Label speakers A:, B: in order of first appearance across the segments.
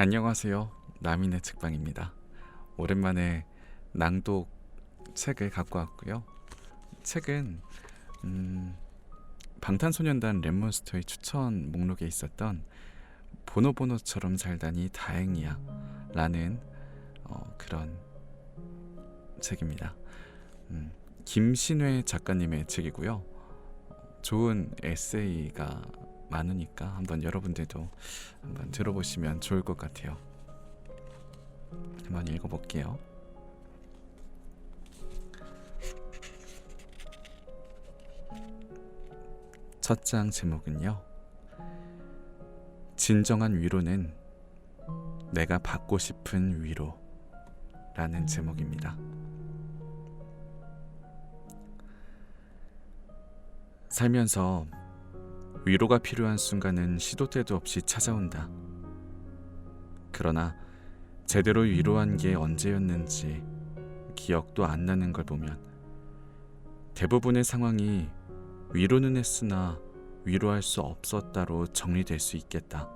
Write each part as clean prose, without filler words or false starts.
A: 안녕하세요. 남인의 책방입니다. 오랜만에 낭독 책을 갖고 왔고요. 책은 방탄소년단 랩몬스터의 추천 목록에 있었던 보노보노처럼 살다니 다행이야 라는 그런 책입니다. 김신회 작가님의 책이고요. 좋은 에세이가 많으니까 한번 여러분들도 한번 들어보시면 좋을 것 같아요. 한번 읽어볼게요. 첫 장 제목은요, 진정한 위로는 내가 받고 싶은 위로라는 제목입니다. 살면서 위로가 필요한 순간은 시도 때도 없이 찾아온다. 그러나 제대로 위로한 게 언제였는지 기억도 안 나는 걸 보면 대부분의 상황이 위로는 했으나 위로할 수 없었다로 정리될 수 있겠다.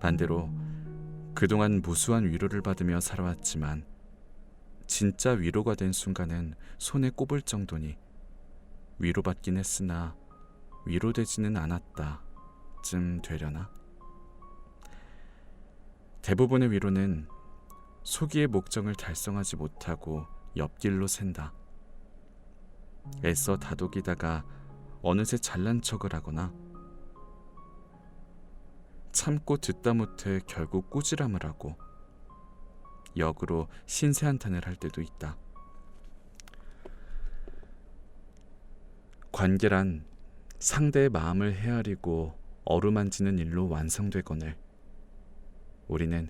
A: 반대로 그동안 무수한 위로를 받으며 살아왔지만 진짜 위로가 된 순간은 손에 꼽을 정도니 위로받긴 했으나 위로되지는 않았다 쯤 되려나? 대부분의 위로는 소기의 목적을 달성하지 못하고 옆길로 샌다. 애써 다독이다가 어느새 잘난 척을 하거나 참고 듣다 못해 결국 꾸지람을 하고 역으로 신세한탄을 할 때도 있다. 관계란 상대의 마음을 헤아리고 어루만지는 일로 완성되거늘 우리는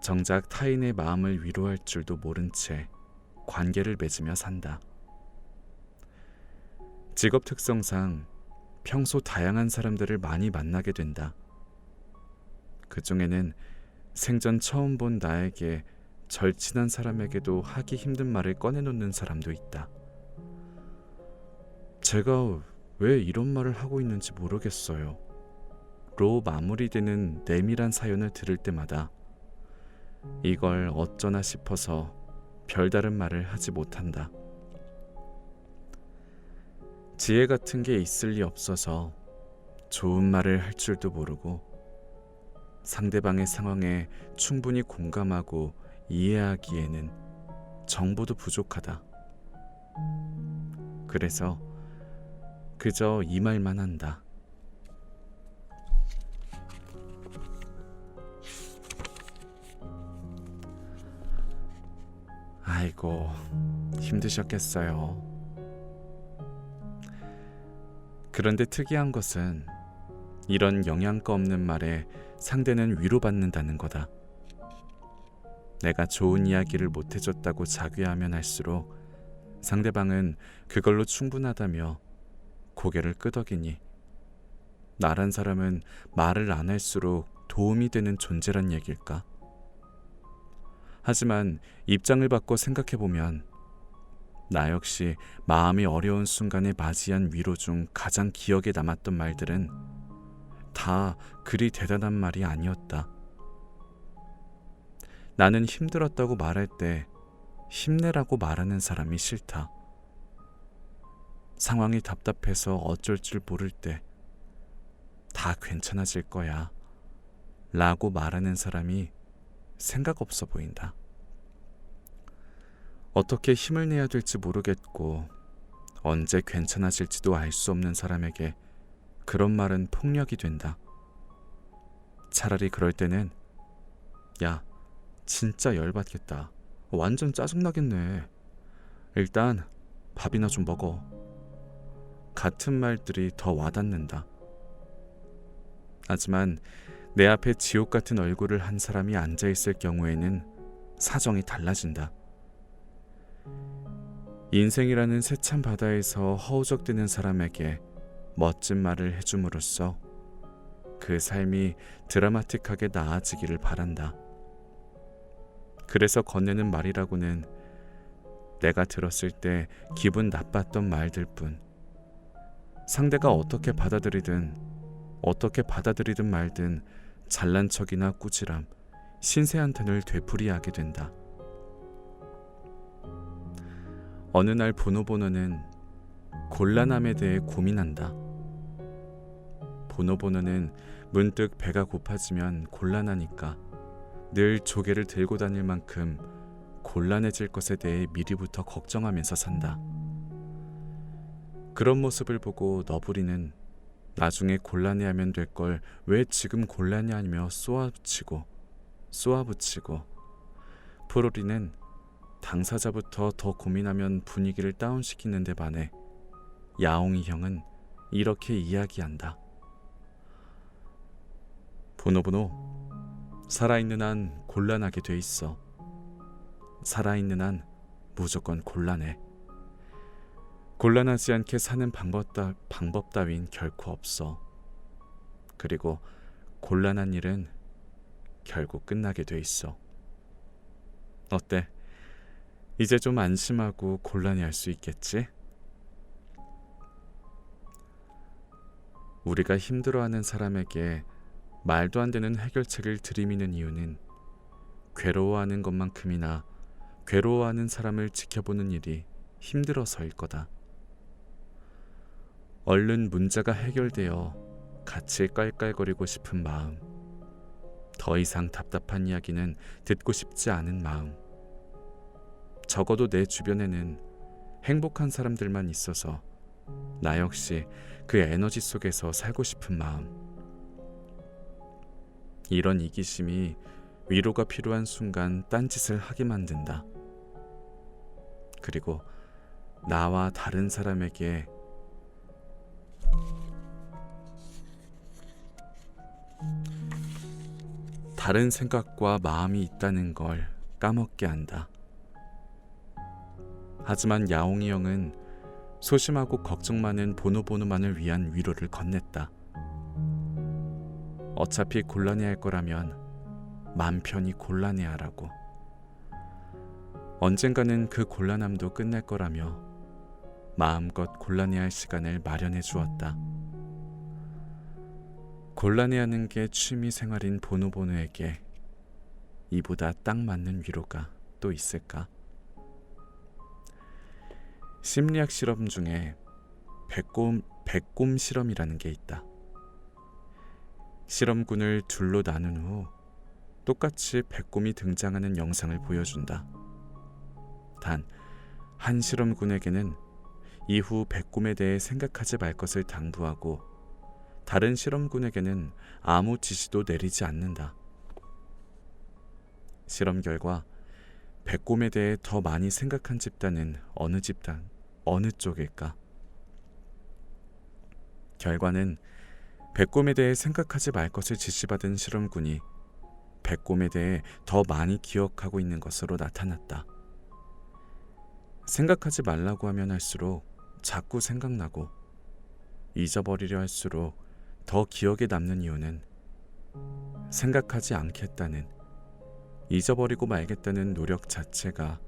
A: 정작 타인의 마음을 위로할 줄도 모른 채 관계를 맺으며 산다. 직업 특성상 평소 다양한 사람들을 많이 만나게 된다. 그 중에는 생전 처음 본 나에게 절친한 사람에게도 하기 힘든 말을 꺼내놓는 사람도 있다. 제가 왜 이런 말을 하고 있는지 모르겠어요. 로 마무리되는 내밀한 사연을 들을 때마다 이걸 어쩌나 싶어서 별다른 말을 하지 못한다. 지혜 같은 게 있을 리 없어서 좋은 말을 할 줄도 모르고 상대방의 상황에 충분히 공감하고 이해하기에는 정보도 부족하다. 그래서 그저 이 말만 한다. 아이고, 힘드셨겠어요. 그런데 특이한 것은 이런 영양가 없는 말에 상대는 위로받는다는 거다. 내가 좋은 이야기를 못해줬다고 자괴하면 할수록 상대방은 그걸로 충분하다며 고개를 끄덕이니 나란 사람은 말을 안 할수록 도움이 되는 존재란 얘길까? 하지만 입장을 바꿔 생각해보면 나 역시 마음이 어려운 순간에 맞이한 위로 중 가장 기억에 남았던 말들은 다 그리 대단한 말이 아니었다. 나는 힘들었다고 말할 때 힘내라고 말하는 사람이 싫다. 상황이 답답해서 어쩔 줄 모를 때 다 괜찮아질 거야 라고 말하는 사람이 생각 없어 보인다. 어떻게 힘을 내야 될지 모르겠고 언제 괜찮아질지도 알 수 없는 사람에게 그런 말은 폭력이 된다. 차라리 그럴 때는 야, 진짜 열받겠다. 완전 짜증나겠네. 일단 밥이나 좀 먹어. 같은 말들이 더 와닿는다. 하지만 내 앞에 지옥 같은 얼굴을 한 사람이 앉아있을 경우에는 사정이 달라진다. 인생이라는 세찬 바다에서 허우적대는 사람에게 멋진 말을 해줌으로써 그 삶이 드라마틱하게 나아지기를 바란다. 그래서 건네는 말이라고는 내가 들었을 때 기분 나빴던 말들 뿐, 상대가 어떻게 받아들이든 말든 잘난 척이나 꾸지람, 신세한탄을 되풀이하게 된다. 어느 날 보노보노는 곤란함에 대해 고민한다. 보노보노는 문득 배가 고파지면 곤란하니까 늘 조개를 들고 다닐 만큼 곤란해질 것에 대해 미리부터 걱정하면서 산다. 그런 모습을 보고 너부리는 나중에 곤란해하면 될 걸 왜 지금 곤란해하며 쏘아붙이고 프로리는 당사자부터 더 고민하면 분위기를 다운시키는 데 반해 야옹이 형은 이렇게 이야기한다. 보노보노, 살아있는 한 곤란하게 돼 있어. 살아있는 한 무조건 곤란해. 곤란하지 않게 사는 방법 따윈 결코 없어. 그리고 곤란한 일은 결국 끝나게 돼 있어. 어때? 이제 좀 안심하고 곤란해할 수 있겠지? 우리가 힘들어하는 사람에게 말도 안 되는 해결책을 들이미는 이유는 괴로워하는 것만큼이나 괴로워하는 사람을 지켜보는 일이 힘들어서일 거다. 얼른 문제가 해결되어 같이 깔깔거리고 싶은 마음, 더 이상 답답한 이야기는 듣고 싶지 않은 마음, 적어도 내 주변에는 행복한 사람들만 있어서 나 역시 그 에너지 속에서 살고 싶은 마음, 이런 이기심이 위로가 필요한 순간 딴짓을 하게 만든다. 그리고 나와 다른 사람에게 다른 생각과 마음이 있다는 걸 까먹게 한다. 하지만 야옹이 형은 소심하고 걱정 많은 보노보노만을 위한 위로를 건넸다. 어차피 곤란해할 거라면 맘 편히 곤란해하라고. 언젠가는 그 곤란함도 끝날 거라며 마음껏 곤란해할 시간을 마련해 주었다. 곤란해하는 게 취미 생활인 보노보노에게 이보다 딱 맞는 위로가 또 있을까? 심리학 실험 중에 백곰 실험이라는 게 있다. 실험군을 둘로 나눈 후 똑같이 백곰이 등장하는 영상을 보여준다. 단, 한 실험군에게는 이후 백곰에 대해 생각하지 말 것을 당부하고 다른 실험군에게는 아무 지시도 내리지 않는다. 실험 결과 백곰에 대해 더 많이 생각한 집단은 어느 쪽일까? 결과는 백곰에 대해 생각하지 말 것을 지시받은 실험군이 백곰에 대해 더 많이 기억하고 있는 것으로 나타났다. 생각하지 말라고 하면 할수록 자꾸 생각나고 잊어버리려 할수록 더 기억에 남는 이유는 생각하지 않겠다는, 잊어버리고 말겠다는 노력 자체가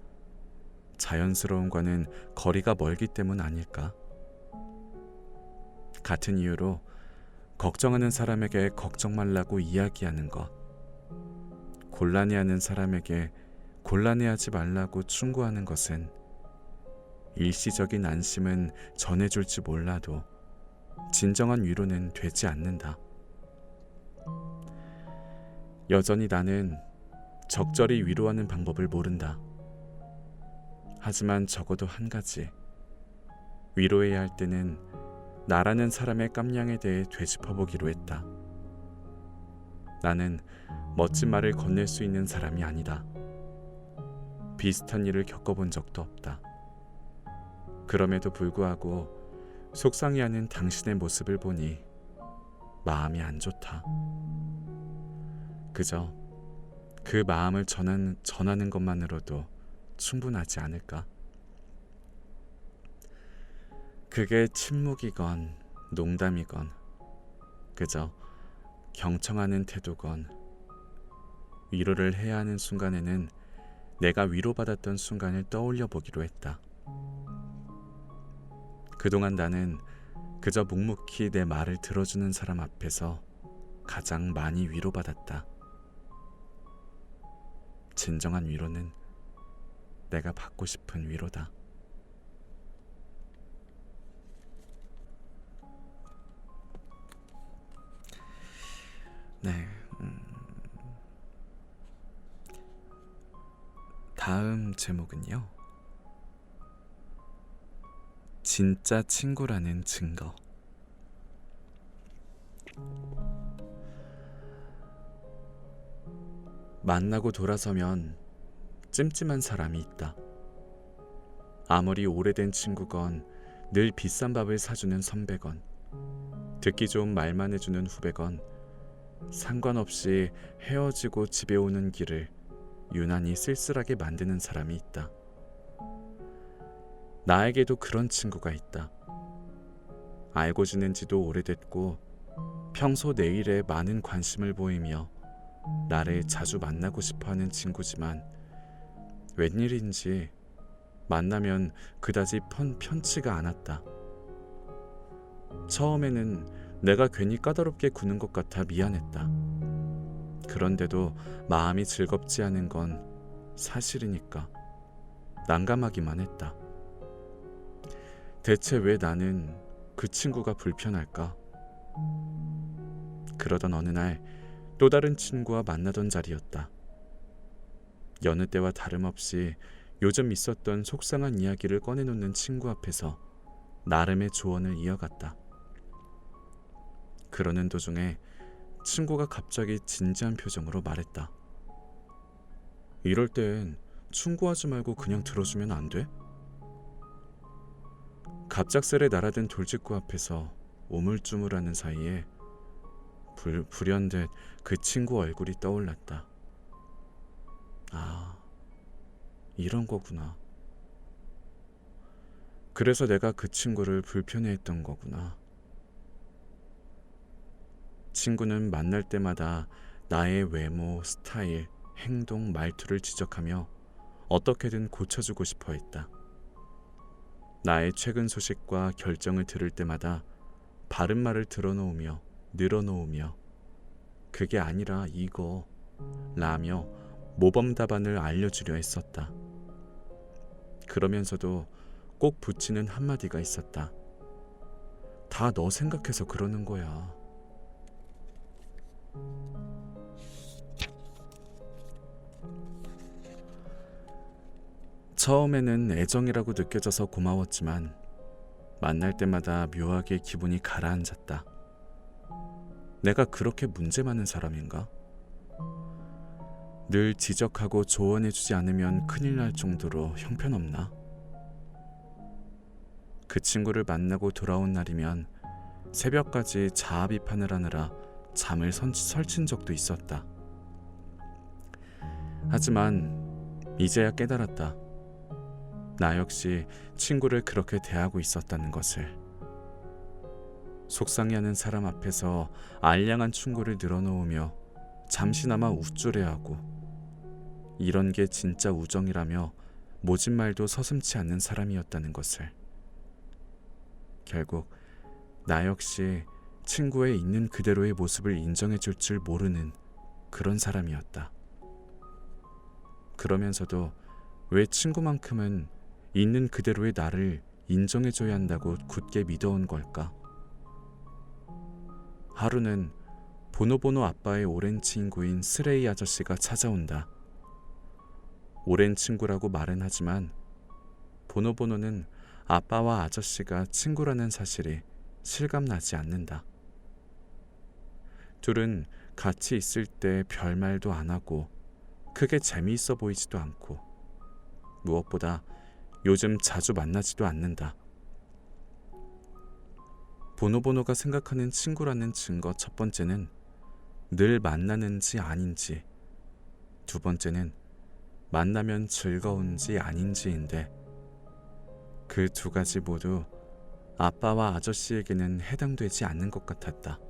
A: 자연스러움과는 거리가 멀기 때문 아닐까? 같은 이유로 걱정하는 사람에게 걱정 말라고 이야기하는 것, 곤란해하는 사람에게 곤란해하지 말라고 충고하는 것은 일시적인 안심은 전해줄지 몰라도 진정한 위로는 되지 않는다. 여전히 나는 적절히 위로하는 방법을 모른다. 하지만 적어도 한 가지, 위로해야 할 때는 나라는 사람의 깜냥에 대해 되짚어보기로 했다. 나는 멋진 말을 건넬 수 있는 사람이 아니다. 비슷한 일을 겪어본 적도 없다. 그럼에도 불구하고 속상해하는 당신의 모습을 보니 마음이 안 좋다. 그저 그 마음을 전하는 것만으로도 충분하지 않을까? 그게 침묵이건 농담이건 그저 경청하는 태도건, 위로를 해야 하는 순간에는 내가 위로받았던 순간을 떠올려 보기로 했다. 그동안 나는 그저 묵묵히 내 말을 들어주는 사람 앞에서 가장 많이 위로받았다. 진정한 위로는 내가 받고 싶은 위로다. 네, 다음 제목은요. 진짜 친구라는 증거. 만나고 돌아서면 찜찜한 사람이 있다. 아무리 오래된 친구건, 늘 비싼 밥을 사주는 선배건, 듣기 좋은 말만 해주는 후배건, 상관없이 헤어지고 집에 오는 길을 유난히 쓸쓸하게 만드는 사람이 있다. 나에게도 그런 친구가 있다. 알고 지낸 지도 오래됐고 평소 내 일에 많은 관심을 보이며 나를 자주 만나고 싶어하는 친구지만 웬일인지 만나면 그다지 편치가 않았다. 처음에는 내가 괜히 까다롭게 구는 것 같아 미안했다. 그런데도 마음이 즐겁지 않은 건 사실이니까 난감하기만 했다. 대체 왜 나는 그 친구가 불편할까? 그러던 어느 날 또 다른 친구와 만나던 자리였다. 여느 때와 다름없이 요즘 있었던 속상한 이야기를 꺼내놓는 친구 앞에서 나름의 조언을 이어갔다. 그러는 도중에 친구가 갑자기 진지한 표정으로 말했다. 이럴 땐 충고하지 말고 그냥 들어주면 안 돼? 갑작스레 날아든 돌직구 앞에서 우물쭈물하는 사이에 불현듯 그 친구 얼굴이 떠올랐다. 아, 이런 거구나. 그래서 내가 그 친구를 불편해했던 거구나. 친구는 만날 때마다 나의 외모, 스타일, 행동, 말투를 지적하며 어떻게든 고쳐주고 싶어 했다. 나의 최근 소식과 결정을 들을 때마다 바른 말을 들어놓으며 늘어놓으며 그게 아니라 이거 라며 모범 답안을 알려주려 했었다. 그러면서도 꼭 붙이는 한마디가 있었다. 다 너 생각해서 그러는 거야. 처음에는 애정이라고 느껴져서 고마웠지만 만날 때마다 묘하게 기분이 가라앉았다. 내가 그렇게 문제 많은 사람인가? 늘 지적하고 조언해주지 않으면 큰일 날 정도로 형편없나? 그 친구를 만나고 돌아온 날이면 새벽까지 자아 비판을 하느라 잠을 설친 적도 있었다. 하지만 이제야 깨달았다. 나 역시 친구를 그렇게 대하고 있었다는 것을. 속상해하는 사람 앞에서 알량한 충고를 늘어놓으며 잠시나마 우쭐해하고 이런 게 진짜 우정이라며 모진 말도 서슴지 않는 사람이었다는 것을. 결국 나 역시 친구의 있는 그대로의 모습을 인정해줄 줄 모르는 그런 사람이었다. 그러면서도 왜 친구만큼은 있는 그대로의 나를 인정해줘야 한다고 굳게 믿어온 걸까? 하루는 보노보노 아빠의 오랜 친구인 스레이 아저씨가 찾아온다. 오랜 친구라고 말은 하지만 보노보노는 아빠와 아저씨가 친구라는 사실이 실감나지 않는다. 둘은 같이 있을 때 별말도 안 하고 크게 재미있어 보이지도 않고 무엇보다 요즘 자주 만나지도 않는다. 보노보노가 생각하는 친구라는 증거 첫 번째는 늘 만나는지 아닌지, 두 번째는 만나면 즐거운지 아닌지인데 그 두 가지 모두 아빠와 아저씨에게는 해당되지 않는 것 같았다.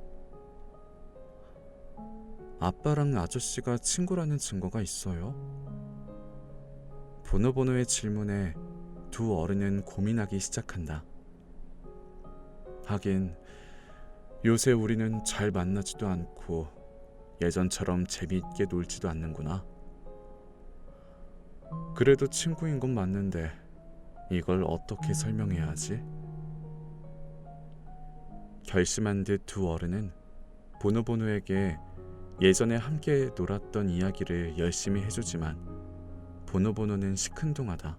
A: 아빠랑 아저씨가 친구라는 증거가 있어요? 보노보노의 질문에 두 어른은 고민하기 시작한다. 하긴 요새 우리는 잘 만나지도 않고 예전처럼 재미있게 놀지도 않는구나. 그래도 친구인 건 맞는데 이걸 어떻게 설명해야 하지? 결심한 듯 두 어른은 보노보노에게 예전에 함께 놀았던 이야기를 열심히 해주지만 보노보노는 시큰둥하다.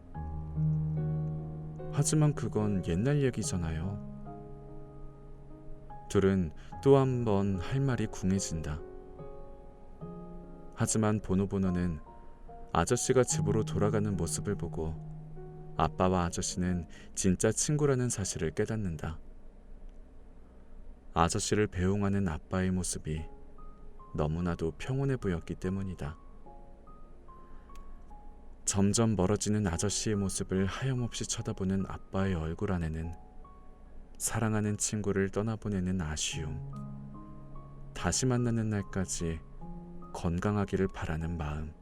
A: 하지만 그건 옛날 얘기잖아요. 둘은 또 한 번 할 말이 궁해진다. 하지만 보노보노는 아저씨가 집으로 돌아가는 모습을 보고 아빠와 아저씨는 진짜 친구라는 사실을 깨닫는다. 아저씨를 배웅하는 아빠의 모습이 너무나도 평온해 보였기 때문이다. 점점 멀어지는 아저씨의 모습을 하염없이 쳐다보는 아빠의 얼굴 안에는 사랑하는 친구를 떠나보내는 아쉬움, 다시 만나는 날까지 건강하기를 바라는 마음,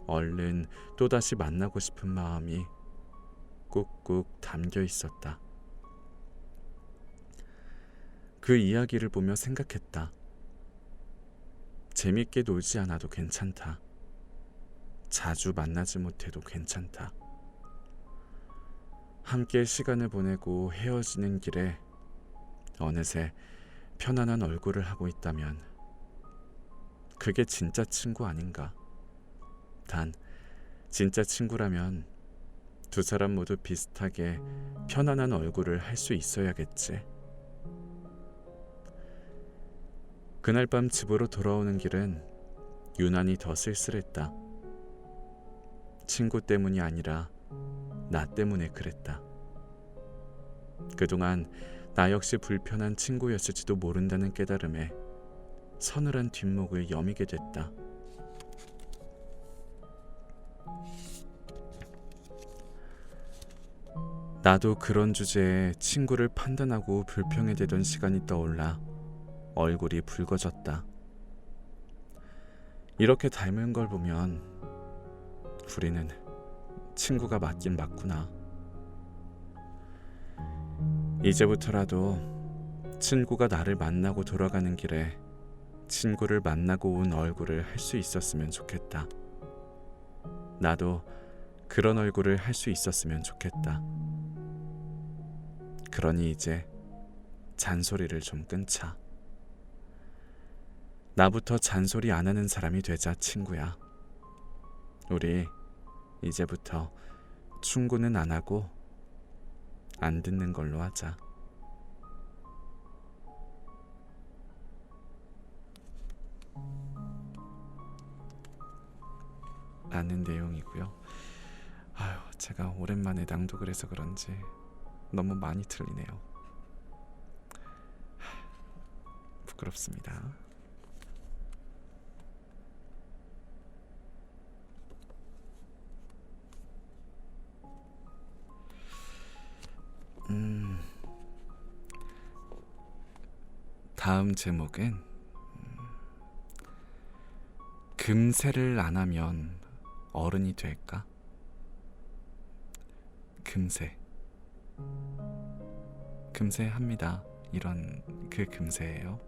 A: 얼른 또다시 만나고 싶은 마음이 꾹꾹 담겨 있었다. 그 이야기를 보며 생각했다. 재밌게 놀지 않아도 괜찮다. 자주 만나지 못해도 괜찮다. 함께 시간을 보내고 헤어지는 길에 어느새 편안한 얼굴을 하고 있다면 그게 진짜 친구 아닌가. 단 진짜 친구라면 두 사람 모두 비슷하게 편안한 얼굴을 할 수 있어야겠지. 그날 밤 집으로 돌아오는 길은 유난히 더 쓸쓸했다. 친구 때문이 아니라 나 때문에 그랬다. 그동안 나 역시 불편한 친구였을지도 모른다는 깨달음에 서늘한 뒷목을 여미게 됐다. 나도 그런 주제에 친구를 판단하고 불평해대던 시간이 떠올라 얼굴이 붉어졌다. 이렇게 닮은 걸 보면 우리는 친구가 맞긴 맞구나. 이제부터라도 친구가 나를 만나고 돌아가는 길에 친구를 만나고 온 얼굴을 할 수 있었으면 좋겠다. 나도 그런 얼굴을 할 수 있었으면 좋겠다. 그러니 이제 잔소리를 좀 끊자. 나부터 잔소리 안 하는 사람이 되자, 친구야. 우리 이제부터 충고는 안 하고 안 듣는 걸로 하자. 라는 내용이고요. 제가 오랜만에 낭독을 해서 그런지 너무 많이 틀리네요. 부끄럽습니다. 다음 제목은 금세를 안 하면 어른이 될까? 금세 합니다. 이런 그 금세예요.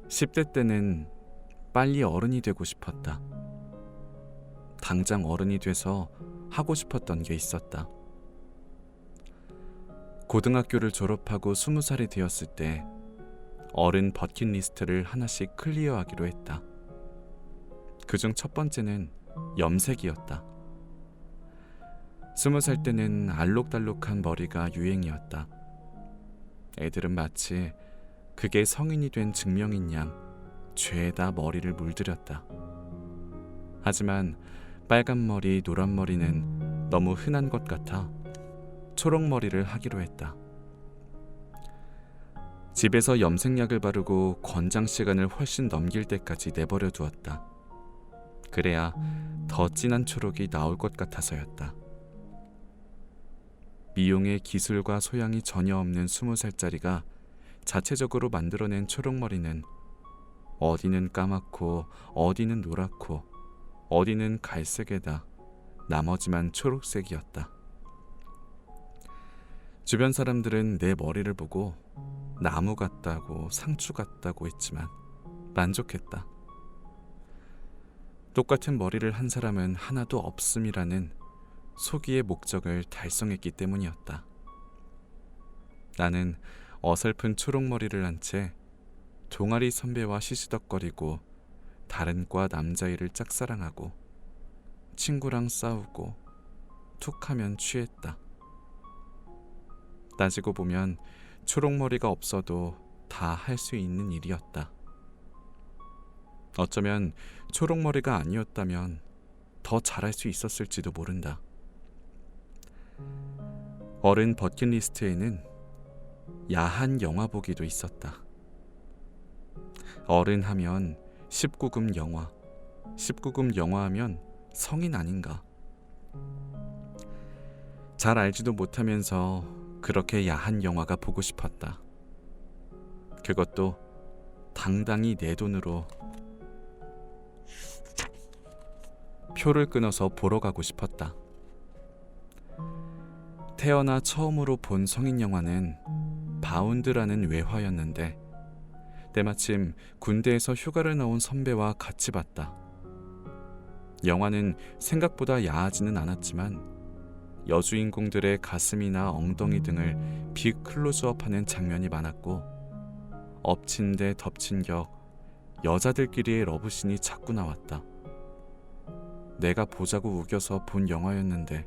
A: (10대) 때는 빨리 어른이 되고 싶었다. 당장 어른이 돼서 하고 싶었던 게 있었다. 고등학교를 졸업하고 20살이 되었을 때 어른 버킷리스트를 하나씩 클리어하기로 했다. 그중 첫 번째는 염색이었다. 20살 때는 알록달록한 머리가 유행이었다. 애들은 마치 그게 성인이 된 증명인 양 죄에다 머리를 물들였다. 하지만 빨간 머리, 노란 머리는 너무 흔한 것 같아 초록머리를 하기로 했다. 집에서 염색약을 바르고 권장 시간을 훨씬 넘길 때까지 내버려 두었다. 그래야 더 진한 초록이 나올 것 같아서였다. 미용의 기술과 소양이 전혀 없는 20살짜리가 자체적으로 만들어낸 초록머리는 어디는 까맣고 어디는 노랗고 어디는 갈색에다 나머지만 초록색이었다. 주변 사람들은 내 머리를 보고 나무 같다고 상추 같다고 했지만 만족했다. 똑같은 머리를 한 사람은 하나도 없음이라는 소기의 목적을 달성했기 때문이었다. 나는 어설픈 초록머리를 한 채 동아리 선배와 시시덕거리고 다른 과 남자애를 짝사랑하고 친구랑 싸우고 툭하면 취했다. 따지고 보면 초록머리가 없어도 다 할 수 있는 일이었다. 어쩌면 초록머리가 아니었다면 더 잘할 수 있었을지도 모른다. 어른 버킷리스트에는 야한 영화 보기도 있었다. 어른 하면 19금 영화, 19금 영화 하면 성인 아닌가. 잘 알지도 못하면서 그렇게 야한 영화가 보고 싶었다. 그것도 당당히 내 돈으로 표를 끊어서 보러 가고 싶었다. 태어나 처음으로 본 성인 영화는 바운드라는 외화였는데 때마침 군대에서 휴가를 나온 선배와 같이 봤다. 영화는 생각보다 야하지는 않았지만 여주인공들의 가슴이나 엉덩이 등을 빅 클로즈업하는 장면이 많았고 엎친 데 덮친 격 여자들끼리의 러브씬이 자꾸 나왔다. 내가 보자고 우겨서 본 영화였는데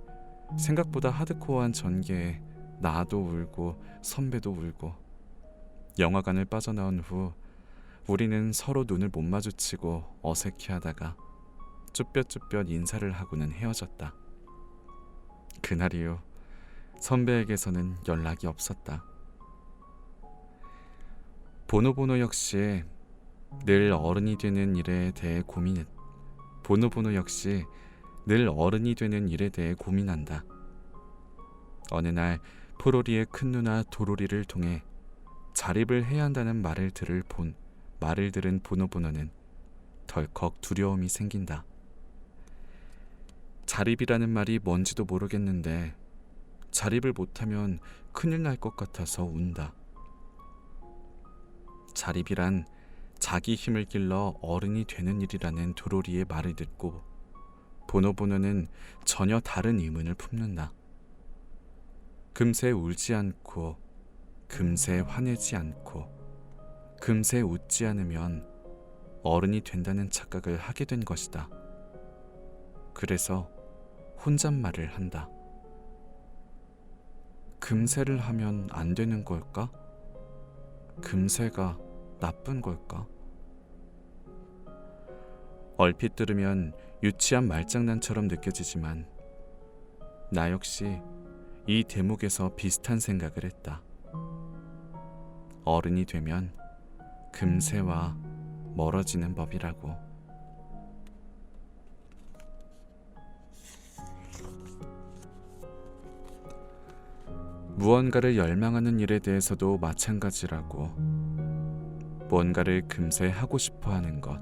A: 생각보다 하드코어한 전개에 나도 울고 선배도 울고 영화관을 빠져나온 후 우리는 서로 눈을 못 마주치고 어색해하다가 쭈뼛쭈뼛 인사를 하고는 헤어졌다. 그날 이후 선배에게서는 연락이 없었다. 보노보노 역시 늘 어른이 되는 일에 대해 고민한다. 어느 날 포로리의 큰 누나 도로리를 통해 자립을 해야 한다는 말을 들은 보노보노는 덜컥 두려움이 생긴다. 자립이라는 말이 뭔지도 모르겠는데 자립을 못하면 큰일 날 것 같아서 운다. 자립이란 자기 힘을 길러 어른이 되는 일이라는 도로리의 말을 듣고 보노보노는 전혀 다른 의문을 품는다. 금세 울지 않고 금세 화내지 않고 금세 웃지 않으면 어른이 된다는 착각을 하게 된 것이다. 그래서 혼잣말을 한다. 금세를 하면 안 되는 걸까? 금세가 나쁜 걸까? 얼핏 들으면 유치한 말장난처럼 느껴지지만 나 역시 이 대목에서 비슷한 생각을 했다. 어른이 되면 금세와 멀어지는 법이라고. 무언가를 열망하는 일에 대해서도 마찬가지라고. 뭔가를 금세 하고 싶어 하는 것,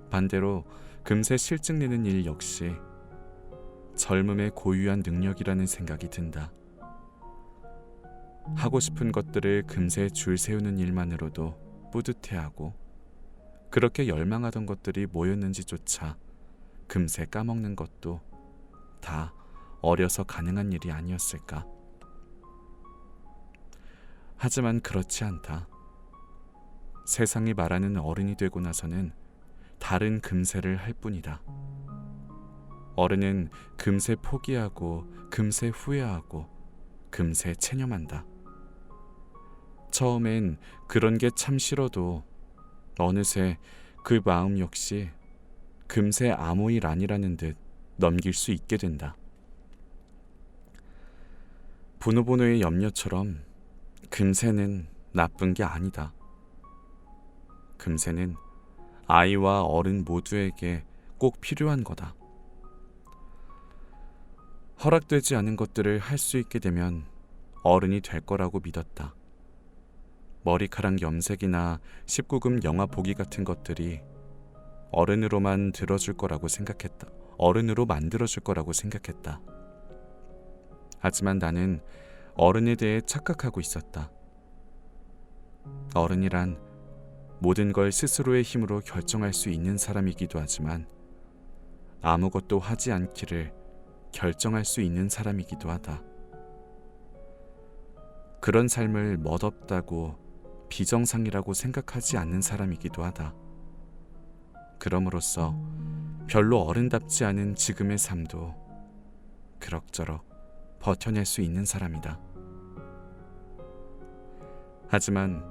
A: 반대로 금세 실증내는 일 역시 젊음의 고유한 능력이라는 생각이 든다. 하고 싶은 것들을 금세 줄 세우는 일만으로도 뿌듯해하고 그렇게 열망하던 것들이 뭐였는지조차 금세 까먹는 것도 다 어려서 가능한 일이 아니었을까. 하지만 그렇지 않다. 세상이 말하는 어른이 되고 나서는 다른 금세를 할 뿐이다. 어른은 금세 포기하고 금세 후회하고 금세 체념한다. 처음엔 그런 게 참 싫어도 어느새 그 마음 역시 금세 아무 일 아니라는 듯 넘길 수 있게 된다. 보노보노의 염려처럼 금세는 나쁜 게 아니다. 금세는 아이와 어른 모두에게 꼭 필요한 거다. 허락되지 않은 것들을 할 수 있게 되면 어른이 될 거라고 믿었다. 머리카락 염색이나 19금 영화 보기 같은 것들이 어른으로 만들어줄 거라고 생각했다. 하지만 나는 어른에 대해 착각하고 있었다. 어른이란 모든 걸 스스로의 힘으로 결정할 수 있는 사람이기도 하지만 아무것도 하지 않기를 결정할 수 있는 사람이기도 하다. 그런 삶을 멋없다고 비정상이라고 생각하지 않는 사람이기도 하다. 그럼으로써 별로 어른답지 않은 지금의 삶도 그럭저럭 버텨낼 수 있는 사람이다. 하지만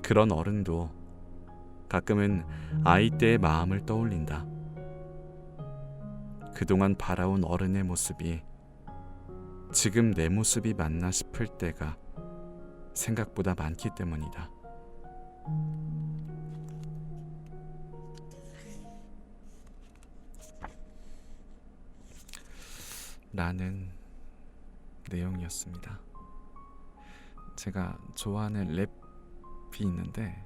A: 그런 어른도 가끔은 아이 때의 마음을 떠올린다. 그동안 바라온 어른의 모습이 지금 내 모습이 맞나 싶을 때가 생각보다 많기 때문이다. 라는 내용이었습니다. 제가 좋아하는 랩이 있는데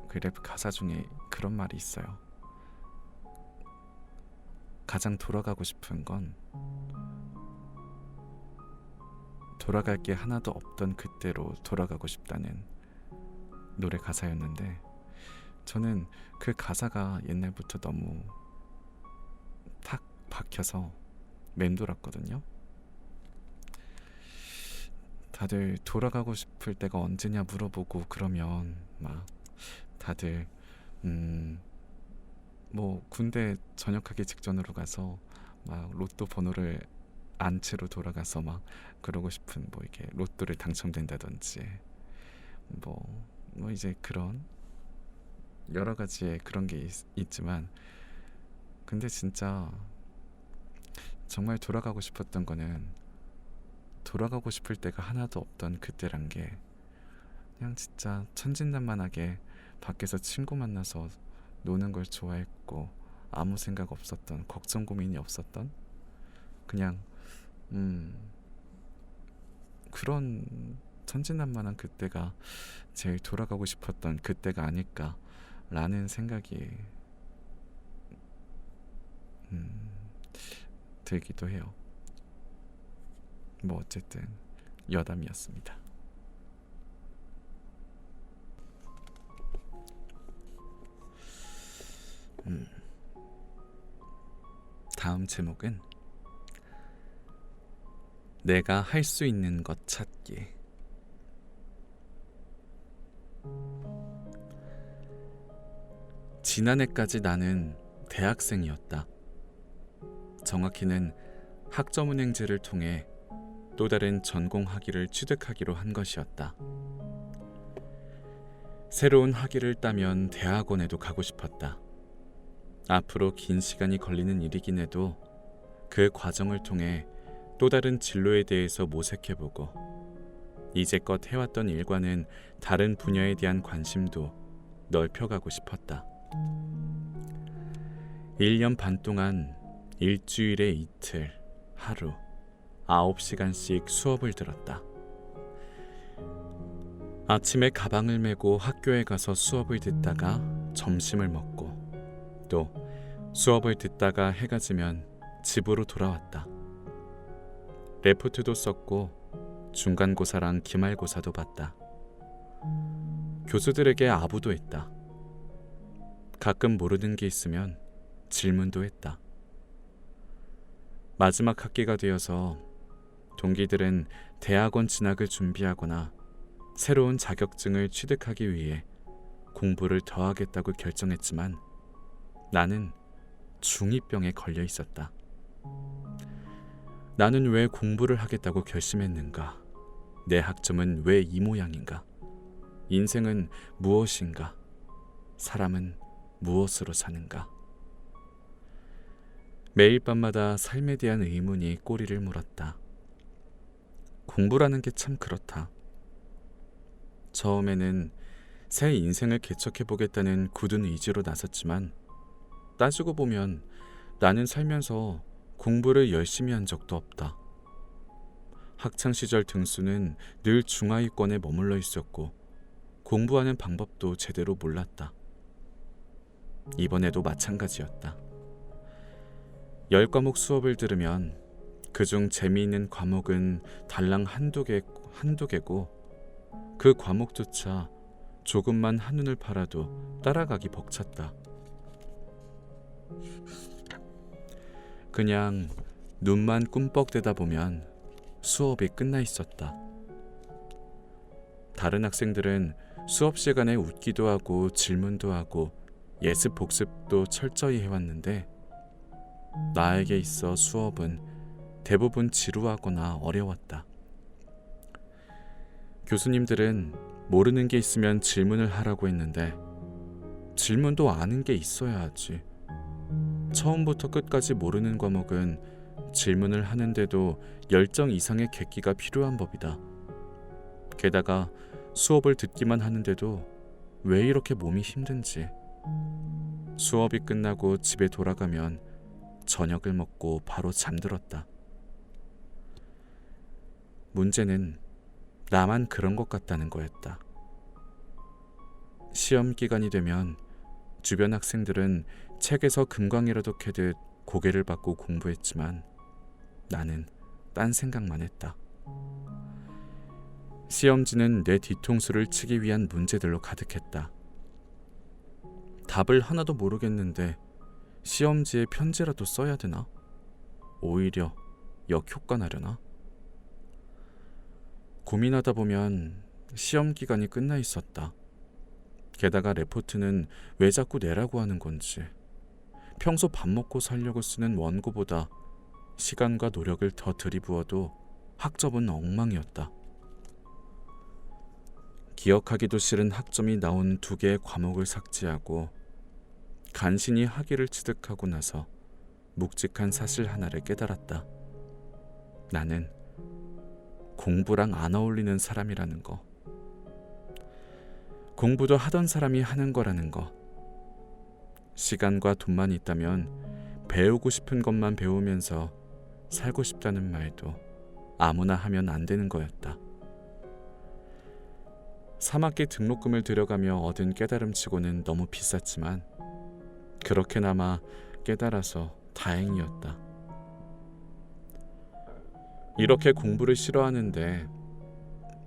A: 그 랩 가사 중에 그런 말이 있어요. 가장 돌아가고 싶은 건 돌아갈 게 하나도 없던 그때로 돌아가고 싶다는 노래 가사였는데 저는 그 가사가 옛날부터 너무 탁 박혀서 맴돌았거든요. 다들 돌아가고 싶을 때가 언제냐 물어보고 그러면 막 다들 뭐 군대 전역하기 직전으로 가서 막 로또 번호를 안 채로 돌아가서 막 그러고 싶은 뭐 이게 로또를 당첨된다든지 뭐 이제 그런 여러 가지의 그런 게 있지만 근데 진짜 정말 돌아가고 싶었던 거는 돌아가고 싶을 때가 하나도 없던 그때란 게 그냥 진짜 천진난만하게 밖에서 친구 만나서 노는 걸 좋아했고 아무 생각 없었던 걱정 고민이 없었던 그냥 그런 천진난만한 그때가 제일 돌아가고 싶었던 그때가 아닐까라는 생각이 들기도 해요. 뭐 어쨌든 여담이었습니다. 다음 제목은 내가 할 수 있는 것 찾기. 지난해까지 나는 대학생이었다. 정확히는 학점은행제를 통해 또 다른 전공 학위를 취득하기로 한 것이었다. 새로운 학위를 따면 대학원에도 가고 싶었다. 앞으로 긴 시간이 걸리는 일이긴 해도 그 과정을 통해 또 다른 진로에 대해서 모색해보고 이제껏 해왔던 일과는 다른 분야에 대한 관심도 넓혀가고 싶었다. 1년 반 동안 일주일에 이틀, 하루 9시간씩 수업을 들었다. 아침에 가방을 메고 학교에 가서 수업을 듣다가 점심을 먹고 또 수업을 듣다가 해가 지면 집으로 돌아왔다. 레포트도 썼고 중간고사랑 기말고사도 봤다. 교수들에게 아부도 했다. 가끔 모르는 게 있으면 질문도 했다. 마지막 학기가 되어서 동기들은 대학원 진학을 준비하거나 새로운 자격증을 취득하기 위해 공부를 더 하겠다고 결정했지만 나는 중2병에 걸려 있었다. 나는 왜 공부를 하겠다고 결심했는가? 내 학점은 왜 이 모양인가? 인생은 무엇인가? 사람은 무엇으로 사는가? 매일 밤마다 삶에 대한 의문이 꼬리를 물었다. 공부라는 게 참 그렇다. 처음에는 새 인생을 개척해보겠다는 굳은 의지로 나섰지만 따지고 보면 나는 살면서 공부를 열심히 한 적도 없다. 학창시절 등수는 늘 중하위권에 머물러 있었고 공부하는 방법도 제대로 몰랐다. 이번에도 마찬가지였다. 10과목 수업을 들으면 그중 재미있는 과목은 달랑 한두 개고 그 과목조차 조금만 한눈을 팔아도 따라가기 벅찼다. 그냥 눈만 꿈뻑대다 보면 수업이 끝나 있었다. 다른 학생들은 수업 시간에 웃기도 하고 질문도 하고 예습 복습도 철저히 해왔는데 나에게 있어 수업은 대부분 지루하거나 어려웠다. 교수님들은 모르는 게 있으면 질문을 하라고 했는데 질문도 아는 게 있어야 하지. 처음부터 끝까지 모르는 과목은 질문을 하는데도 열정 이상의 객기가 필요한 법이다. 게다가 수업을 듣기만 하는데도 왜 이렇게 몸이 힘든지. 수업이 끝나고 집에 돌아가면 저녁을 먹고 바로 잠들었다. 문제는 나만 그런 것 같다는 거였다. 시험 기간이 되면 주변 학생들은 책에서 금광이라도 캐듯 고개를 받고 공부했지만 나는 딴 생각만 했다. 시험지는 내 뒤통수를 치기 위한 문제들로 가득했다. 답을 하나도 모르겠는데 시험지에 편지라도 써야 되나? 오히려 역효과 나려나? 고민하다 보면 시험 기간이 끝나 있었다. 게다가 레포트는 왜 자꾸 내라고 하는 건지. 평소 밥 먹고 살려고 쓰는 원고보다 시간과 노력을 더 들이부어도 학점은 엉망이었다. 기억하기도 싫은 학점이 나온 2개의 과목을 삭제하고 간신히 학위를 취득하고 나서 묵직한 사실 하나를 깨달았다. 나는 공부랑 안 어울리는 사람이라는 거. 공부도 하던 사람이 하는 거라는 거. 시간과 돈만 있다면 배우고 싶은 것만 배우면서 살고 싶다는 말도 아무나 하면 안 되는 거였다. 3학기 등록금을 들여가며 얻은 깨달음치고는 너무 비쌌지만 그렇게나마 깨달아서 다행이었다. 이렇게 공부를 싫어하는데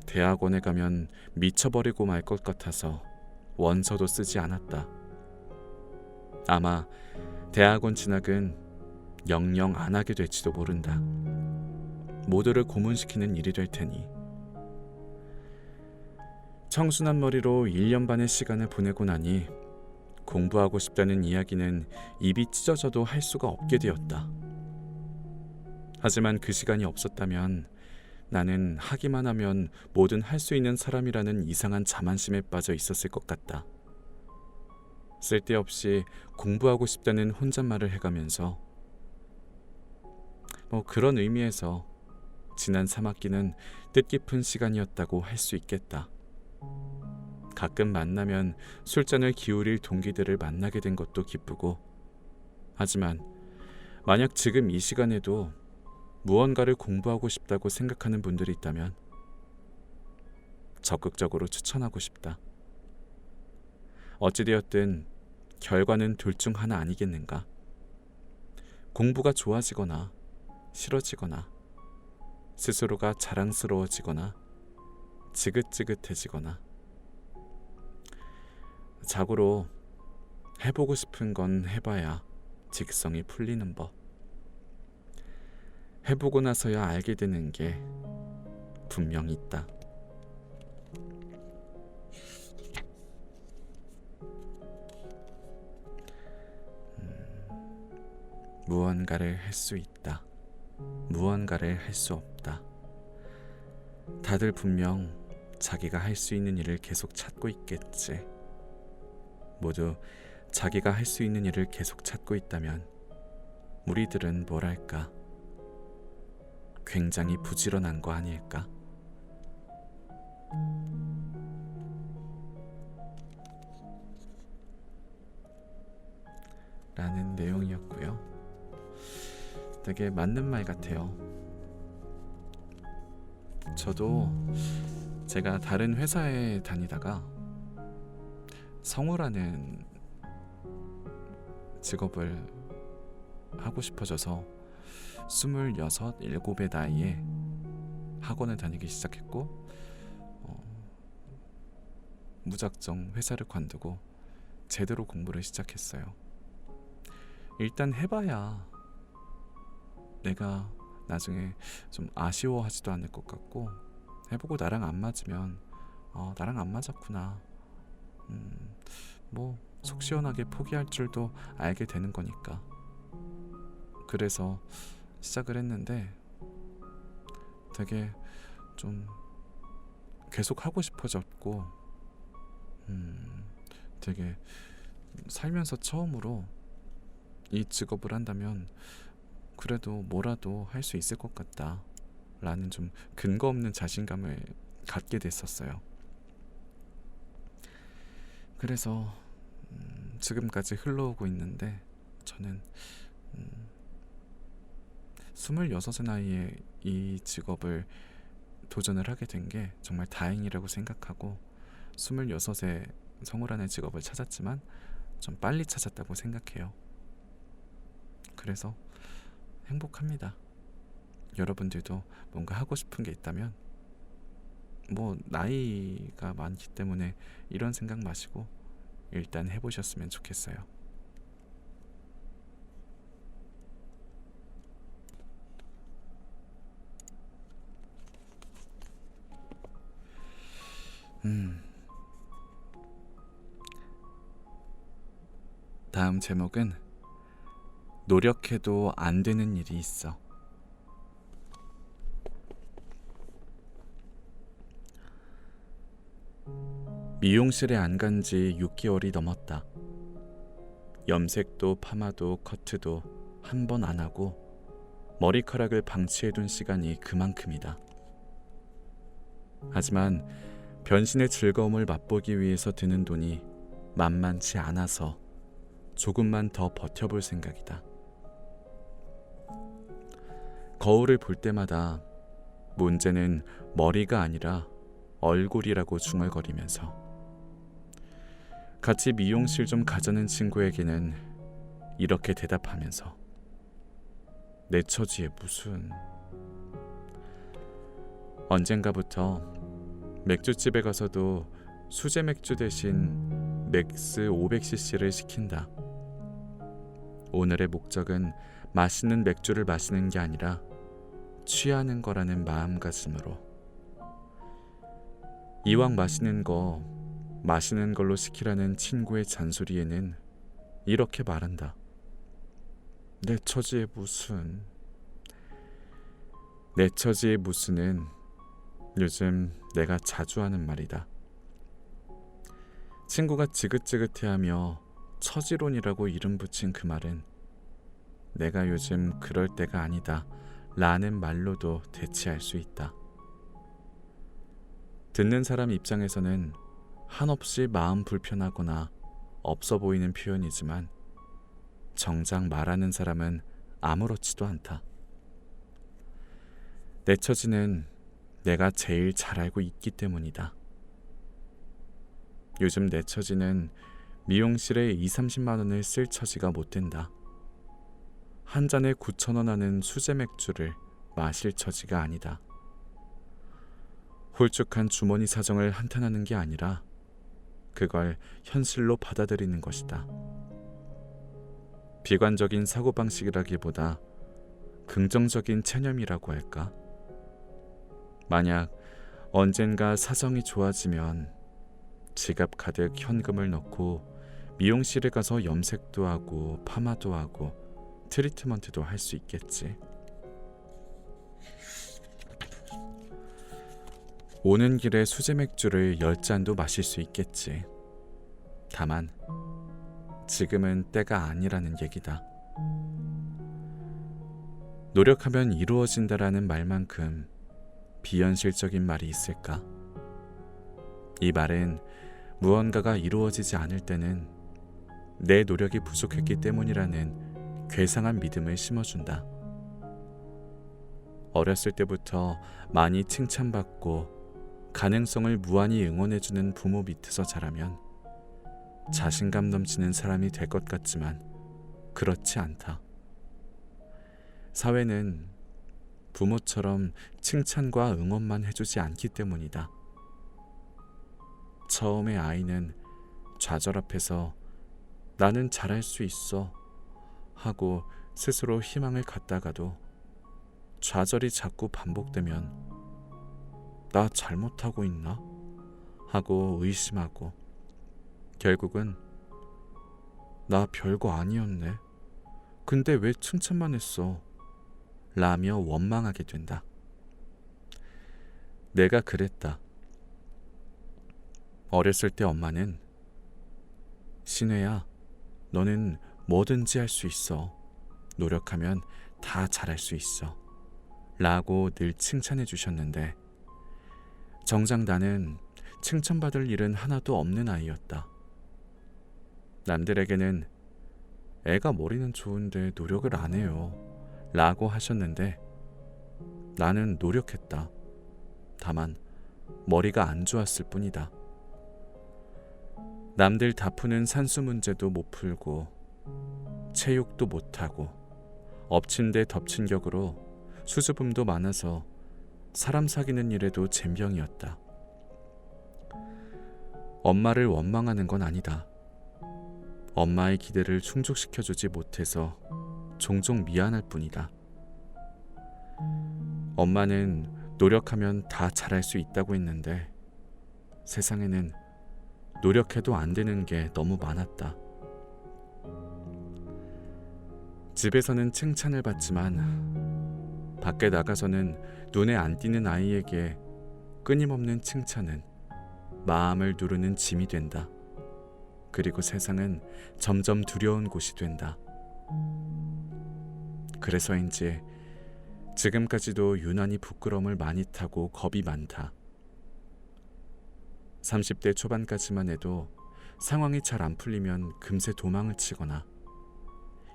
A: 대학원에 가면 미쳐버리고 말 것 같아서 원서도 쓰지 않았다. 아마 대학원 진학은 영영 안 하게 될지도 모른다. 모두를 고문시키는 일이 될 테니. 청순한 머리로 1년 반의 시간을 보내고 나니 공부하고 싶다는 이야기는 입이 찢어져도 할 수가 없게 되었다. 하지만 그 시간이 없었다면 나는 하기만 하면 뭐든 할 수 있는 사람이라는 이상한 자만심에 빠져 있었을 것 같다. 쓸데없이 공부하고 싶다는 혼잣말을 해가면서 그런 의미에서 지난 3학기는 뜻깊은 시간이었다고 할 수 있겠다. 가끔 만나면 술잔을 기울일 동기들을 만나게 된 것도 기쁘고, 하지만 만약 지금 이 시간에도 무언가를 공부하고 싶다고 생각하는 분들이 있다면 적극적으로 추천하고 싶다. 어찌되었든 결과는 둘 중 하나 아니겠는가? 공부가 좋아지거나 싫어지거나 스스로가 자랑스러워지거나 지긋지긋해지거나. 자고로 해보고 싶은 건 해봐야 직성이 풀리는 법. 해보고 나서야 알게 되는 게 분명히 있다. 무언가를 할 수 있다. 무언가를 할 수 없다. 다들 분명 자기가 할 수 있는 일을 계속 찾고 있겠지. 모두 자기가 할 수 있는 일을 계속 찾고 있다면 우리들은 뭐랄까, 굉장히 부지런한 거 아닐까? 라는 내용이었고요. 되게 맞는 말 같아요. 저도 제가 다른 회사에 다니다가 성우라는 직업을 하고 싶어져서 26, 7의 나이에 학원을 다니기 시작했고 무작정 회사를 관두고 제대로 공부를 시작했어요. 일단 해봐야 내가 나중에 좀 아쉬워하지도 않을 것 같고, 해보고 나랑 안 맞으면 나랑 안 맞았구나, 뭐 속 시원하게 포기할 줄도 알게 되는 거니까. 그래서 시작을 했는데 되게 좀 계속 하고 싶어졌고, 되게 살면서 처음으로 이 직업을 한다면 그래도 뭐라도 할 수 있을 것 같다 라는 좀 근거 없는 자신감을 갖게 됐었어요. 그래서 지금까지 흘러오고 있는데, 저는 26의 나이에 이 직업을 도전을 하게 된 게 정말 다행이라고 생각하고, 26에 성우라는 직업을 찾았지만 좀 빨리 찾았다고 생각해요. 그래서 행복합니다. 여러분들도 뭔가 하고 싶은 게 있다면, 뭐 나이가 많기 때문에 이런 생각 마시고 일단 해보셨으면 좋겠어요. 다음 제목은 노력해도 안 되는 일이 있어. 미용실에 안 간 지 6개월이 넘었다. 염색도 파마도 커트도 한 번 안 하고 머리카락을 방치해둔 시간이 그만큼이다. 하지만 변신의 즐거움을 맛보기 위해서 드는 돈이 만만치 않아서 조금만 더 버텨볼 생각이다. 거울을 볼 때마다 문제는 머리가 아니라 얼굴이라고 중얼거리면서, 같이 미용실 좀 가자는 친구에게는 이렇게 대답하면서, 내 처지에 무슨. 언젠가부터 맥주집에 가서도 수제 맥주 대신 맥스 500cc를 시킨다. 오늘의 목적은 맛있는 맥주를 마시는 게 아니라 취하는 거라는 마음가짐으로. 이왕 마시는 걸로 시키라는 친구의 잔소리에는 이렇게 말한다. 내 처지에 무슨. 내 처지에 무슨은 요즘 내가 자주 하는 말이다. 친구가 지긋지긋해하며 처지론이라고 이름 붙인 그 말은 내가 요즘 그럴 때가 아니다 라는 말로도 대체할 수 있다. 듣는 사람 입장에서는 한없이 마음 불편하거나 없어 보이는 표현이지만, 정작 말하는 사람은 아무렇지도 않다. 내 처지는 내가 제일 잘 알고 있기 때문이다. 요즘 내 처지는 미용실에 20-30만 원을 쓸 처지가 못 된다. 한 잔에 9,000원 하는 수제 맥주를 마실 처지가 아니다. 홀쭉한 주머니 사정을 한탄하는 게 아니라 그걸 현실로 받아들이는 것이다. 비관적인 사고방식이라기보다 긍정적인 체념이라고 할까? 만약 언젠가 사정이 좋아지면 지갑 가득 현금을 넣고 미용실에 가서 염색도 하고 파마도 하고 트리트먼트도 할 수 있겠지. 오는 길에 수제 맥주를 10잔도 마실 수 있겠지. 다만 지금은 때가 아니라는 얘기다. 노력하면 이루어진다라는 말만큼 비현실적인 말이 있을까? 이 말은 무언가가 이루어지지 않을 때는 내 노력이 부족했기 때문이라는 괴상한 믿음을 심어준다. 어렸을 때부터 많이 칭찬받고 가능성을 무한히 응원해주는 부모 밑에서 자라면 자신감 넘치는 사람이 될 것 같지만 그렇지 않다. 사회는 부모처럼 칭찬과 응원만 해주지 않기 때문이다. 처음에 아이는 좌절 앞에서 나는 잘할 수 있어 하고 스스로 희망을 갖다가도 좌절이 자꾸 반복되면 나 잘못하고 있나? 하고 의심하고 결국은 나 별거 아니었네. 근데 왜 칭찬만 했어? 라며 원망하게 된다. 내가 그랬다. 어렸을 때 엄마는 신혜야, 너는 뭐든지 할 수 있어. 노력하면 다 잘할 수 있어. 라고 늘 칭찬해 주셨는데 정작 나는 칭찬받을 일은 하나도 없는 아이였다. 남들에게는 애가 머리는 좋은데 노력을 안 해요. 라고 하셨는데 나는 노력했다. 다만 머리가 안 좋았을 뿐이다. 남들 다 푸는 산수 문제도 못 풀고 체육도 못하고 엎친 데 덮친 격으로 수줍음도 많아서 사람 사귀는 일에도 젬병이었다. 엄마를 원망하는 건 아니다. 엄마의 기대를 충족시켜주지 못해서 종종 미안할 뿐이다. 엄마는 노력하면 다 잘할 수 있다고 했는데 세상에는 노력해도 안 되는 게 너무 많았다. 집에서는 칭찬을 받지만 밖에 나가서는 눈에 안 띄는 아이에게 끊임없는 칭찬은 마음을 누르는 짐이 된다. 그리고 세상은 점점 두려운 곳이 된다. 그래서인지 지금까지도 유난히 부끄러움을 많이 타고 겁이 많다. 30대 초반까지만 해도 상황이 잘 안 풀리면 금세 도망을 치거나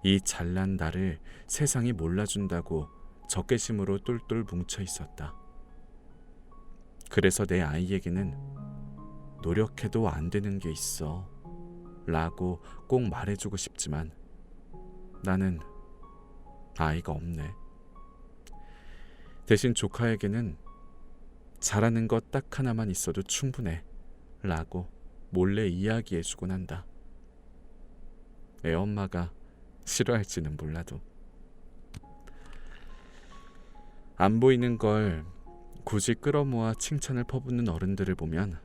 A: 이 잘난 나를 세상이 몰라준다고 적개심으로 똘똘 뭉쳐 있었다. 그래서 내 아이에게는 노력해도 안 되는 게 있어 라고 꼭 말해주고 싶지만 나는 아이가 없네. 대신 조카에게는 잘하는 것 딱 하나만 있어도 충분해 라고 몰래 이야기해주곤 한다. 애 엄마가 싫어할지는 몰라도. 안 보이는 걸 굳이 끌어모아 칭찬을 퍼붓는 어른들을 보면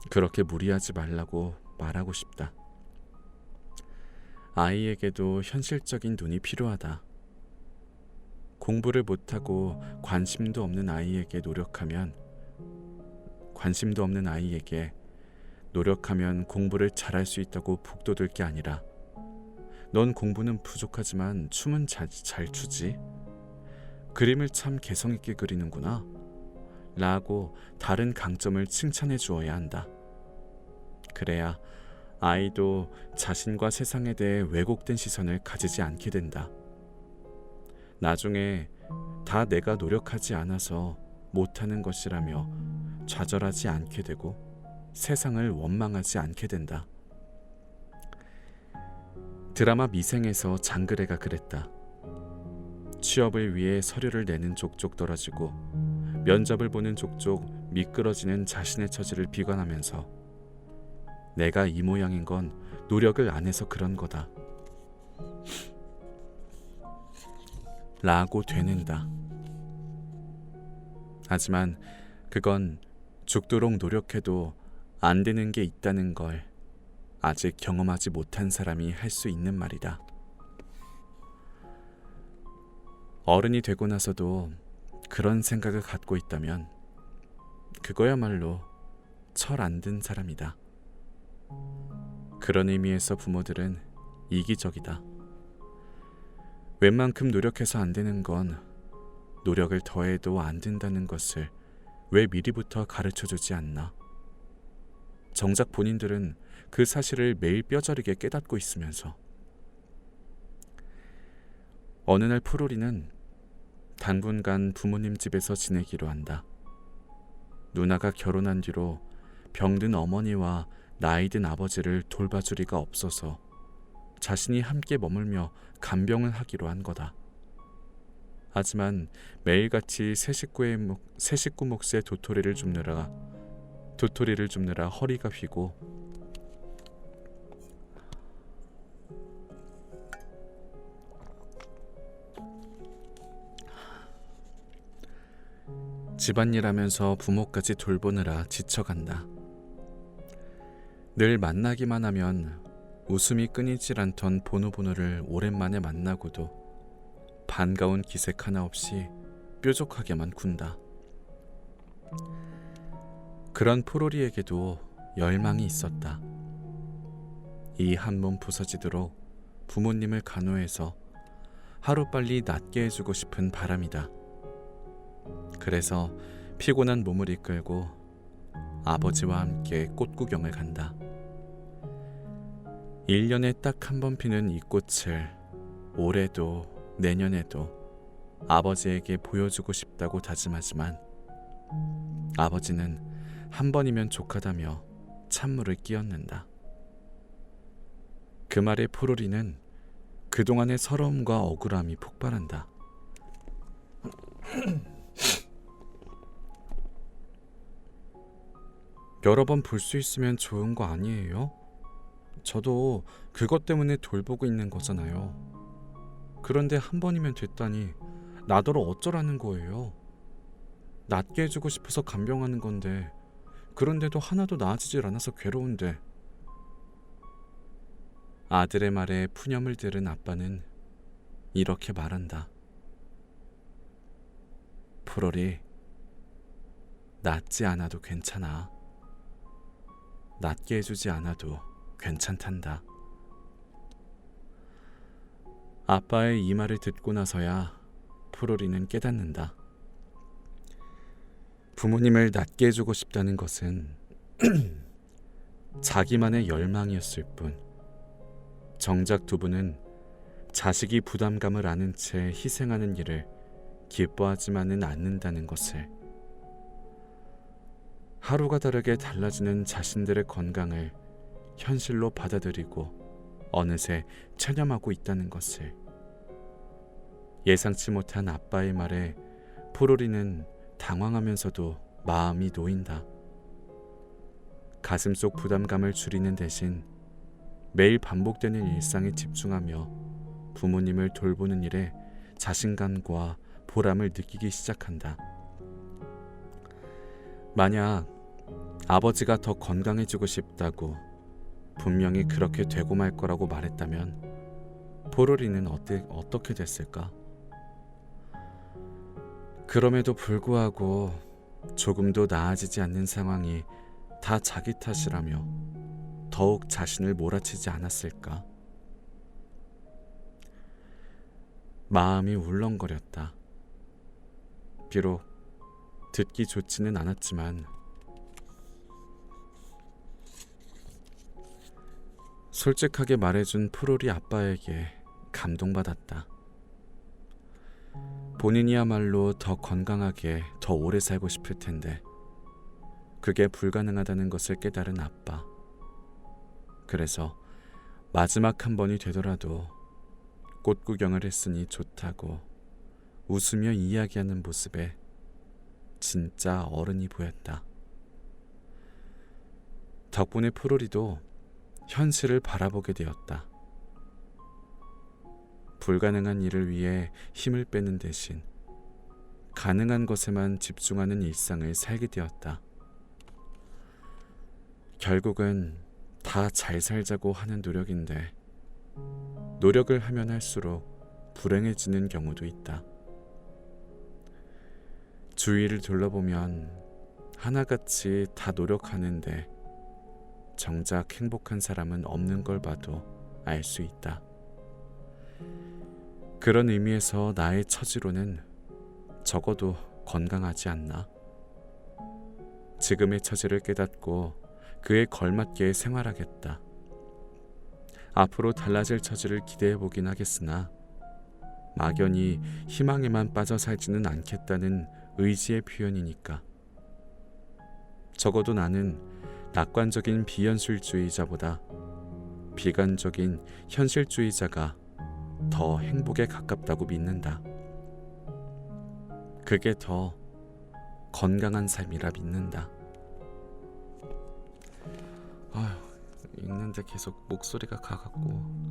A: 그렇게 무리하지 말라고 말하고 싶다. 아이에게도 현실적인 눈이 필요하다. 공부를 못하고 관심도 없는 아이에게 노력하면 공부를 잘할 수 있다고 북돋을 게 아니라 넌 공부는 부족하지만 춤은 잘 추지. 그림을 참 개성있게 그리는구나. 라고 다른 강점을 칭찬해 주어야 한다. 그래야 아이도 자신과 세상에 대해 왜곡된 시선을 가지지 않게 된다. 나중에 다 내가 노력하지 않아서 못하는 것이라며 좌절하지 않게 되고 세상을 원망하지 않게 된다. 드라마 미생에서 장그래가 그랬다. 취업을 위해 서류를 내는 족족 떨어지고 면접을 보는 족족 미끄러지는 자신의 처지를 비관하면서 내가 이 모양인 건 노력을 안 해서 그런 거다 라고 되는다. 하지만 그건 죽도록 노력해도 안 되는 게 있다는 걸 아직 경험하지 못한 사람이 할 수 있는 말이다. 어른이 되고 나서도 그런 생각을 갖고 있다면 그거야말로 철 안 든 사람이다. 그런 의미에서 부모들은 이기적이다. 웬만큼 노력해서 안 되는 건 노력을 더해도 안 된다는 것을 왜 미리부터 가르쳐주지 않나? 정작 본인들은 그 사실을 매일 뼈저리게 깨닫고 있으면서 어느 날 푸르리는 당분간 부모님 집에서 지내기로 한다. 누나가 결혼한 뒤로 병든 어머니와 나이든 아버지를 돌봐줄 리가 없어서 자신이 함께 머물며 간병을 하기로 한 거다. 하지만 매일같이 새 식구 몫의 도토리를 줍느라 허리가 휘고 집안일하면서 부모까지 돌보느라 지쳐간다. 늘 만나기만 하면 웃음이 끊이질 않던 보누보누를 오랜만에 만나고도 반가운 기색 하나 없이 뾰족하게만 군다. 그런 포로리에게도 열망이 있었다. 이 한 몸 부서지도록 부모님을 간호해서 하루빨리 낫게 해주고 싶은 바람이다. 그래서 피곤한 몸을 이끌고 아버지와 함께 꽃구경을 간다. 1년에 딱 한 번 피는 이 꽃을 올해도 내년에도 아버지에게 보여주고 싶다고 다짐하지만 아버지는 한 번이면 족하다며 찬물을 끼얹는다. 그 말에 포로리는 그동안의 서러움과 억울함이 폭발한다. 여러 번 볼 수 있으면 좋은 거 아니에요? 저도 그것 때문에 돌보고 있는 거잖아요. 그런데 한 번이면 됐다니 나더러 어쩌라는 거예요? 낫게 해주고 싶어서 간병하는 건데 그런데도 하나도 나아지질 않아서 괴로운데. 아들의 말에 푸념을 들은 아빠는 이렇게 말한다. 포로리, 낫지 않아도 괜찮아. 낫게 해주지 않아도 괜찮단다. 아빠의 이 말을 듣고 나서야 포로리는 깨닫는다. 부모님을 낫게 해주고 싶다는 것은 자기만의 열망이었을 뿐, 정작 두 분은 자식이 부담감을 아는 채 희생하는 일을 기뻐하지만은 않는다는 것을, 하루가 다르게 달라지는 자신들의 건강을 현실로 받아들이고 어느새 체념하고 있다는 것을. 예상치 못한 아빠의 말에 포로리는 당황하면서도 마음이 놓인다. 가슴속 부담감을 줄이는 대신 매일 반복되는 일상에 집중하며 부모님을 돌보는 일에 자신감과 보람을 느끼기 시작한다. 만약 아버지가 더 건강해지고 싶다고 분명히 그렇게 되고 말 거라고 말했다면 포로리는 어떻게 됐을까? 그럼에도 불구하고 조금도 나아지지 않는 상황이 다 자기 탓이라며 더욱 자신을 몰아치지 않았을까? 마음이 울렁거렸다. 비록 듣기 좋지는 않았지만 솔직하게 말해준 포로리 아빠에게 감동받았다. 본인이야말로 더 건강하게 더 오래 살고 싶을 텐데 그게 불가능하다는 것을 깨달은 아빠. 그래서 마지막 한 번이 되더라도 꽃 구경을 했으니 좋다고 웃으며 이야기하는 모습에 진짜 어른이 보였다. 덕분에 포로리도 현실을 바라보게 되었다. 불가능한 일을 위해 힘을 빼는 대신 가능한 것에만 집중하는 일상을 살게 되었다. 결국은 다 잘 살자고 하는 노력인데 노력을 하면 할수록 불행해지는 경우도 있다. 주위를 둘러보면 하나같이 다 노력하는데 정작 행복한 사람은 없는 걸 봐도 알 수 있다. 그런 의미에서 나의 처지로는 적어도 건강하지 않나? 지금의 처지를 깨닫고 그에 걸맞게 생활하겠다. 앞으로 달라질 처지를 기대해보긴 하겠으나 막연히 희망에만 빠져 살지는 않겠다는 의지의 표현이니까. 적어도 나는 낙관적인 비현실주의자보다 비관적인 현실주의자가 더 행복에 가깝다고 믿는다. 그게 더 건강한 삶이라 믿는다. 아휴, 읽는데 계속 목소리가 가갖고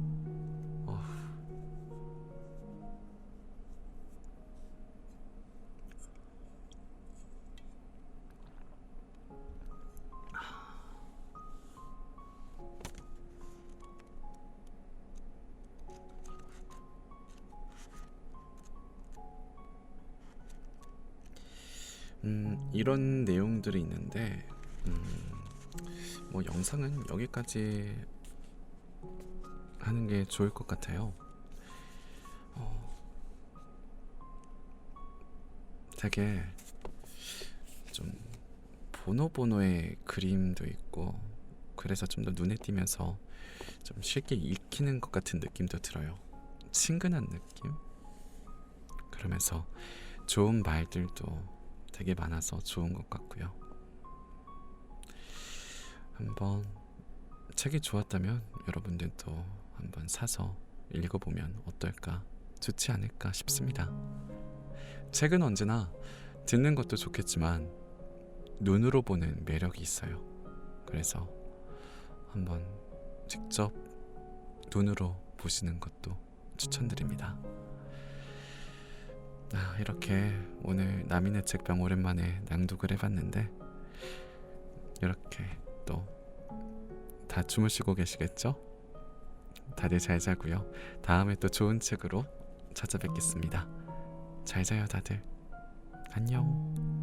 A: 이런 내용들이 있는데 뭐 영상은 여기까지 하는 게 좋을 것 같아요. 되게 좀 보노보노의 그림도 있고 그래서 좀 더 눈에 띄면서 좀 쉽게 읽히는 것 같은 느낌도 들어요. 친근한 느낌? 그러면서 좋은 말들도 되게 많아서 좋은 것 같고요. 한번 책이 좋았다면 여러분들도 한번 사서 읽어보면 어떨까, 좋지 않을까 싶습니다. 책은 언제나 듣는 것도 좋겠지만 눈으로 보는 매력이 있어요. 그래서 한번 직접 눈으로 보시는 것도 추천드립니다. 이렇게 오늘 남인의 책방 오랜만에 낭독을 해봤는데 이렇게 또 다 주무시고 계시겠죠? 다들 잘 자고요. 다음에 또 좋은 책으로 찾아뵙겠습니다. 잘 자요 다들. 안녕.